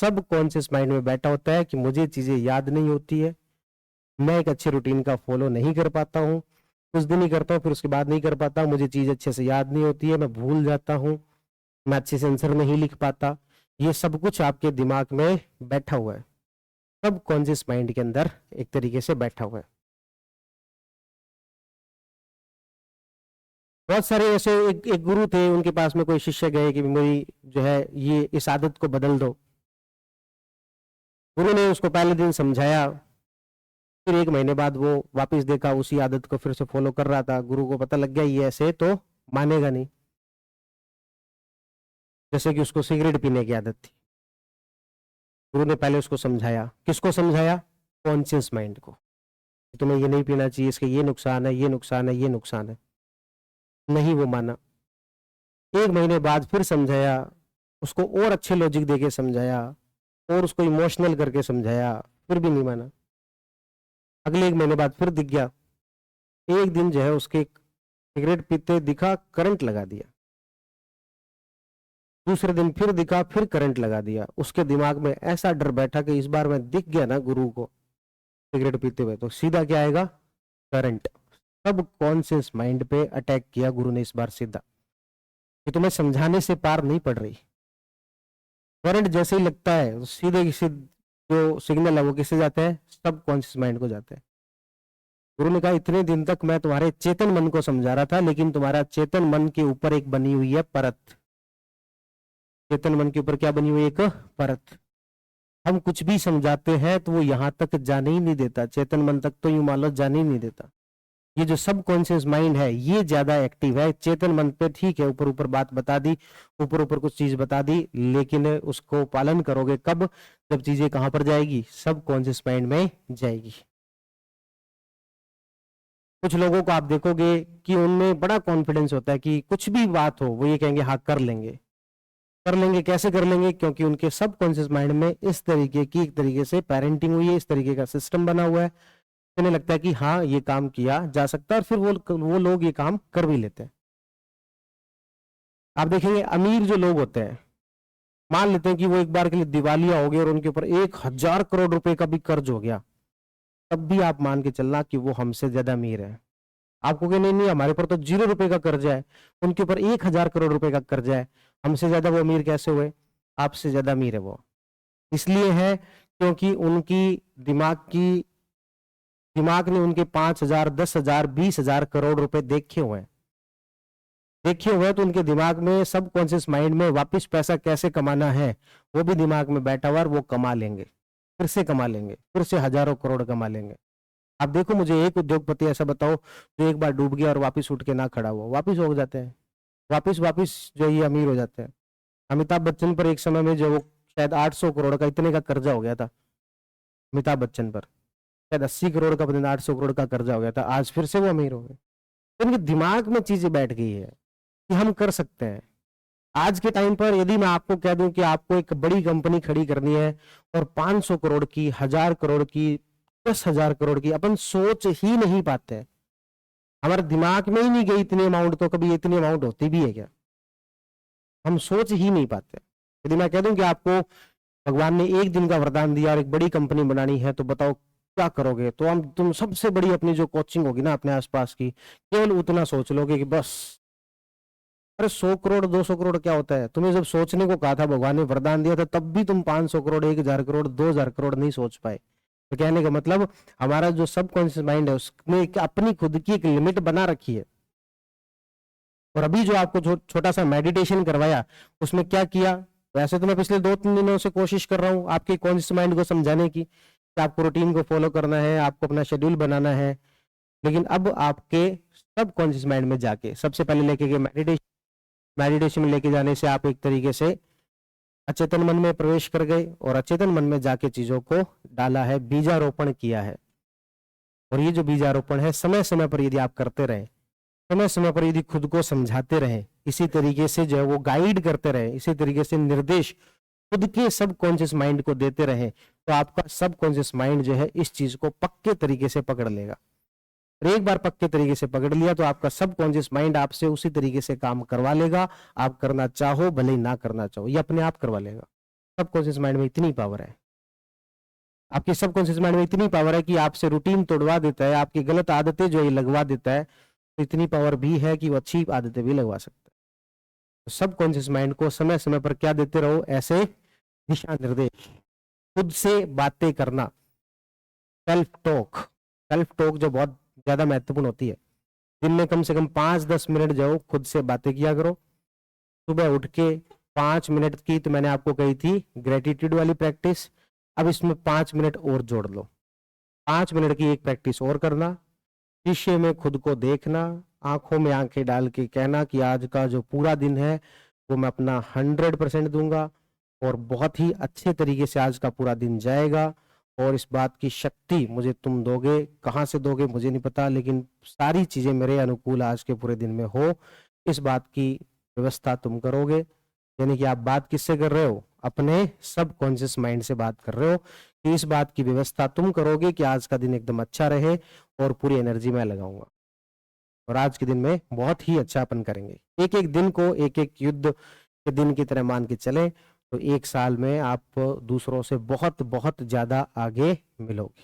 सब conscious mind में बैठा होता है कि मुझे चीजें याद नहीं होती है, मैं एक अच्छे रूटीन का फॉलो नहीं कर पाता हूँ, कुछ दिन ही करता हूँ फिर उसके बाद नहीं कर पाता, मुझे चीज अच्छे से याद नहीं होती है, मैं भूल जाता हूँ, मैं अच्छे से आंसर नहीं लिख पाता। ये सब कुछ आपके दिमाग में बैठा हुआ है, सब कॉन्शियस माइंड के अंदर एक तरीके से बैठा हुआ है। बहुत सारे ऐसे एक गुरु थे, उनके पास में कोई शिष्य गए कि मेरी जो है ये इस आदत को बदल दो। गुरु ने उसको पहले दिन समझाया, फिर 1 महीने बाद वो वापस देखा उसी आदत को फिर से फॉलो कर रहा था। गुरु को पता लग गया ये ऐसे तो मानेगा नहीं। जैसे कि उसको सिगरेट पीने की आदत थी, गुरु ने पहले उसको समझाया। किसको समझाया? कॉन्शियस माइंड को। तुम्हें ये नहीं पीना चाहिए, इसके ये नुकसान है, ये नुकसान है, ये नुकसान है। नहीं, वो माना। 1 महीने बाद फिर समझाया, उसको और अच्छे लॉजिक देके समझाया और उसको इमोशनल करके समझाया, फिर भी नहीं माना। अगले 1 महीने बाद फिर दिख गया। एक दिन जो है उसके सिगरेट पीते दिखा, करंट लगा दिया। दूसरे दिन फिर दिखा, फिर करंट लगा दिया। उसके दिमाग में ऐसा डर बैठा कि इस बार मैं दिख गया ना गुरु को सिगरेट पीते हुए तो सीधा क्या आएगा? करंट। सब कॉन्शियस माइंड पे अटैक किया गुरु ने इस बार सीधा, कि तुम्हें समझाने से पार नहीं पड़ रही। करंट जैसे ही लगता है तो सीधे किसी जो सिग्नल है वो किससे जाता है? सब कॉन्शियस माइंड को जाता है। गुरु ने कहा इतने दिन तक मैं तुम्हारे चेतन मन को समझा रहा था, लेकिन तुम्हारा चेतन मन के ऊपर एक बनी हुई है परत। चेतन मन के ऊपर क्या बनी हुई है? एक परत। हम कुछ भी समझाते हैं तो वो यहां तक जाने ही नहीं देता, चेतन मन तक तो यूं मान लो जाने ही नहीं देता। ये जो सब कॉन्शियस माइंड है ये ज्यादा एक्टिव है। चेतन मन पे ठीक है, ऊपर ऊपर बात बता दी, ऊपर ऊपर कुछ चीज बता दी, लेकिन उसको पालन करोगे कब? जब चीजें कहां पर जाएगी? सब कॉन्शियस माइंड में जाएगी। कुछ लोगों को आप देखोगे कि उनमें बड़ा कॉन्फिडेंस होता है कि कुछ भी बात हो वो ये कहेंगे हाँ कर लेंगे। कर लेंगे कैसे कर लेंगे? क्योंकि उनके सब कॉन्शियस माइंड में इस तरीके की एक तरीके से पेरेंटिंग हुई है, इस तरीके का सिस्टम बना हुआ है। उन्हें लगता है कि हाँ ये काम किया जा सकता है और फिर वो लोग ये काम कर भी लेते हैं। आप देखेंगे अमीर जो लोग होते हैं, मान लेते हैं कि वो एक बार के लिए दिवालिया हो गए और उनके ऊपर 1,000 करोड़ रुपए का भी कर्ज हो गया, तब भी आप मान के चलना कि वो हमसे ज्यादा अमीर है। आपको कहे नहीं नहीं हमारे ऊपर तो 0 रुपए का कर्जा है, उनके ऊपर 1,000 करोड़ रुपए का कर्जा है, हमसे ज्यादा वो अमीर कैसे हुए? आपसे ज्यादा अमीर है वो। इसलिए है क्योंकि उनकी दिमाग ने उनके 5,000, 10,000, 20,000 करोड़ रुपए देखे हुए हैं। तो उनके दिमाग में सब कॉन्शियस माइंड में वापस पैसा कैसे कमाना है वो भी दिमाग में बैठा हुआ, वो कमा लेंगे, फिर से कमा लेंगे, फिर से हजारों करोड़ कमा लेंगे। आप देखो मुझे एक उद्योगपति ऐसा बताओ जो एक बार डूब गया और वापस उठ के ना खड़ा हुआ, वापस हो जाते हैं, वापस जो ये अमीर हो जाते हैं। अमिताभ बच्चन पर एक समय में जो वो शायद 800 करोड़ का इतने का कर्जा हो गया था, अमिताभ बच्चन पर शायद 80 करोड़ का, पता 800 करोड़ का कर्जा हो गया था, आज फिर से वो अमीर हो गए। तो उनके दिमाग में चीजें बैठ गई है कि हम कर सकते हैं। आज के टाइम पर यदि मैं आपको कह दूं कि आपको एक बड़ी कंपनी खड़ी करनी है और 500 करोड़ की, 1,000 करोड़ की, 10,000 करोड़ की, अपन सोच ही नहीं पाते हैं। हमारे दिमाग में ही नहीं गई इतने अमाउंट, तो कभी इतनी अमाउंट होती भी है क्या? हम सोच ही नहीं पाते। यदि मैं कह दूं कि आपको भगवान ने एक दिन का वरदान दिया और एक बड़ी कंपनी बनानी है तो बताओ क्या करोगे? तो तुम सबसे बड़ी अपनी जो कोचिंग होगी ना अपने आसपास की, केवल उतना सोच लोगे कि बस। अरे 100 करोड़ 200 करोड़ क्या होता है? तुम्हें जब सोचने को कहा था, भगवान ने वरदान दिया था, तब भी तुम 500 करोड़, 1,000 करोड़, 2,000 करोड़ नहीं सोच पाए। तो कहने का मतलब हमारा जो सबकॉन्शियस माइंड है उसने अपनी खुद की एक लिमिट बना रखी है। और अभी जो आपको छोटा सा मेडिटेशन करवाया उसमें क्या किया? वैसे तो मैं पिछले 2-3 दिनों से कोशिश कर रहा हूँ आपके कॉन्शियस माइंड को समझाने की कि आपको रूटीन को फॉलो करना है, आपको अपना शेड्यूल बनाना है, लेकिन अब आपके सब कॉन्शियस माइंड में जाके सबसे पहले लेके गए मेडिटेशन में लेके जाने से आप एक तरीके से अचेतन मन में प्रवेश कर गए और अचेतन मन में जाके चीजों को डाला है, बीजारोपण किया है। और ये जो बीजारोपण है समय समय पर यदि आप करते रहे, समय समय पर यदि खुद को समझाते रहे, इसी तरीके से जो है वो गाइड करते रहे, इसी तरीके से निर्देश खुद के सब कॉन्शियस माइंड को देते रहे, तो आपका सब कॉन्शियस माइंड जो है इस चीज को पक्के तरीके से पकड़ लेगा। और एक बार पक्के तरीके से पकड़ लिया तो आपका सब कॉन्शियस माइंड आपसे उसी तरीके से काम करवा लेगा। आप करना चाहो भले ही ना करना चाहो, ये अपने आप करवा लेगा। सबकॉन्शियस माइंड में इतनी पावर है, आपकी सबकॉन्शियस माइंड में इतनी पावर है कि आपसे रूटीन तोड़वा देता है, आपकी गलत आदतें जो ये लगवा देता है, तो इतनी पावर भी है कि वो अच्छी आदतें भी लगवा सकता है। तो सबकॉन्शियस माइंड को समय समय पर क्या देते रहो, ऐसे दिशा निर्देश, खुद से बातें करना, सेल्फ टॉक जो बहुत ज्यादा महत्वपूर्ण होती है। दिन में कम से कम 5-10 मिनट जो खुद से बातें किया करो। सुबह उठ के 5 मिनट की तो मैंने आपको कही थी ग्रेटिट्यूड वाली प्रैक्टिस, अब इसमें 5 मिनट और जोड़ लो, 5 मिनट की एक प्रैक्टिस और करना, शीशे में खुद को देखना, आंखों में आंखें डाल के कहना कि आज का जो पूरा दिन है वो मैं अपना 100% दूंगा और बहुत ही अच्छे तरीके से आज का पूरा दिन जाएगा, और इस बात की शक्ति मुझे तुम दोगे, कहाँ से दोगे मुझे नहीं पता, लेकिन सारी चीजें मेरे अनुकूल आज के पूरे दिन में हो, इस बात की व्यवस्था तुम करोगे। यानी कि आप बात किससे कर रहे हो, अपने सबकॉन्शियस माइंड से बात कर रहे हो कि इस बात की व्यवस्था तुम करोगे कि आज का दिन एकदम अच्छा रहे और पूरी एनर्जी मैं लगाऊंगा और आज के दिन में बहुत ही अच्छा अपन करेंगे। एक एक दिन को एक एक युद्ध के दिन की तरह मान के चले तो 1 साल में आप दूसरों से बहुत बहुत ज्यादा आगे मिलोगे।